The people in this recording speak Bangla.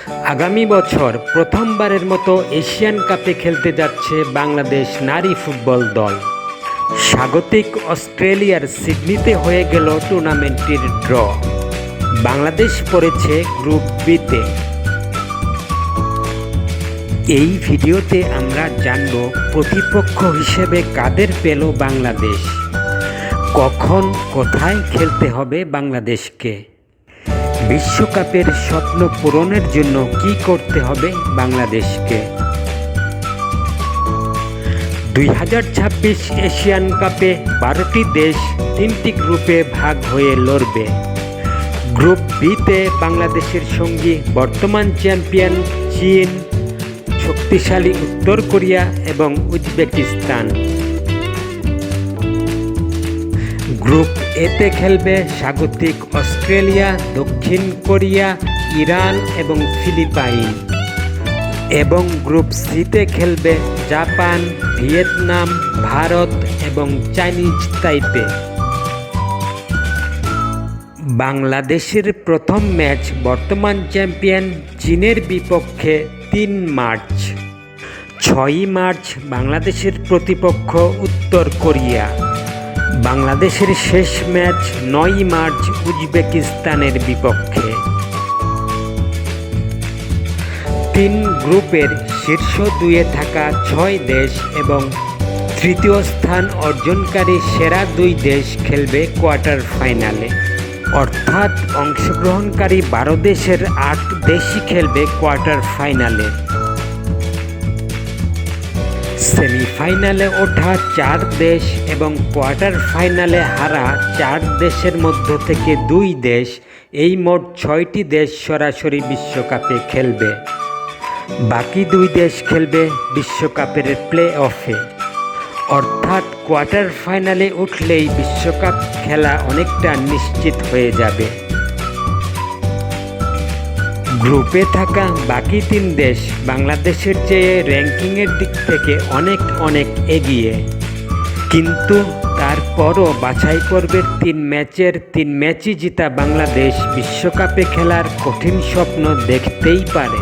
আগামী বছর প্রথমবারের মতো এশিয়ান কাপে খেলতে যাচ্ছে বাংলাদেশ নারী ফুটবল দল। স্বাগতিক অস্ট্রেলিয়ার সিডনিতে হয়ে গেল টুর্নামেন্টটির ড্র। বাংলাদেশ পড়েছে গ্রুপ বিতে। এই ভিডিওতে আমরা জানব প্রতিপক্ষ হিসেবে কাদের পেল বাংলাদেশ, কখন কোথায় খেলতে হবে বাংলাদেশকে, বিশ্বকাপের স্বপ্ন পূরণের জন্য কি করতে হবে বাংলাদেশকে। 2026 এশিয়ান কাপে 12টি দেশ 3টি গ্রুপে ভাগ হয়ে লড়বে। গ্রুপ বিতে বাংলাদেশের সঙ্গী বর্তমান চ্যাম্পিয়ন চীন, শক্তিশালী উত্তর কোরিয়া এবং উজবেকিস্তান। গ্রুপ এতে খেলবে স্বাগতিক অস্ট্রেলিয়া, দক্ষিণ কোরিয়া, ইরান এবং ফিলিপাইন। এবং গ্রুপ সিতে খেলবে জাপান, ভিয়েতনাম, ভারত এবং চাইনিজ তাইপে। বাংলাদেশের প্রথম ম্যাচ বর্তমান চ্যাম্পিয়ন চীনের বিপক্ষে 3 মার্চ। 6 মার্চ বাংলাদেশের প্রতিপক্ষ উত্তর কোরিয়া। বাংলাদেশের শেষ ম্যাচ 9 মার্চ উজবেকিস্তানের বিপক্ষে। 3 গ্রুপের শীর্ষ 2-এ থাকা 6 দেশ এবং তৃতীয় স্থান অর্জনকারী সেরা 2 দেশ খেলবে কোয়ার্টার ফাইনালে। অর্থাৎ অংশগ্রহণকারী 12 দেশের 8 দেশই খেলবে কোয়ার্টার ফাইনালে। সেমিফাইনালে ওঠা 4 দেশ এবং কোয়ার্টার ফাইনালে হারা 4 দেশের মধ্য থেকে 2 দেশ, এই মোট 6টি দেশ সরাসরি বিশ্বকাপে খেলবে। বাকি 2 দেশ খেলবে বিশ্বকাপের প্লে অফে। অর্থাৎ কোয়ার্টার ফাইনালে উঠলেই বিশ্বকাপ খেলা অনেকটা নিশ্চিত হয়ে যাবে। গ্রুপে থাকা বাকি 3 দেশ বাংলাদেশের চেয়ে র্যাঙ্কিংয়ের দিক থেকে অনেক এগিয়ে, কিন্তু তারপরও বাছাই পর্বের 3 ম্যাচের 3 ম্যাচই জিতা বাংলাদেশ বিশ্বকাপে খেলার কঠিন স্বপ্ন দেখতেই পারে।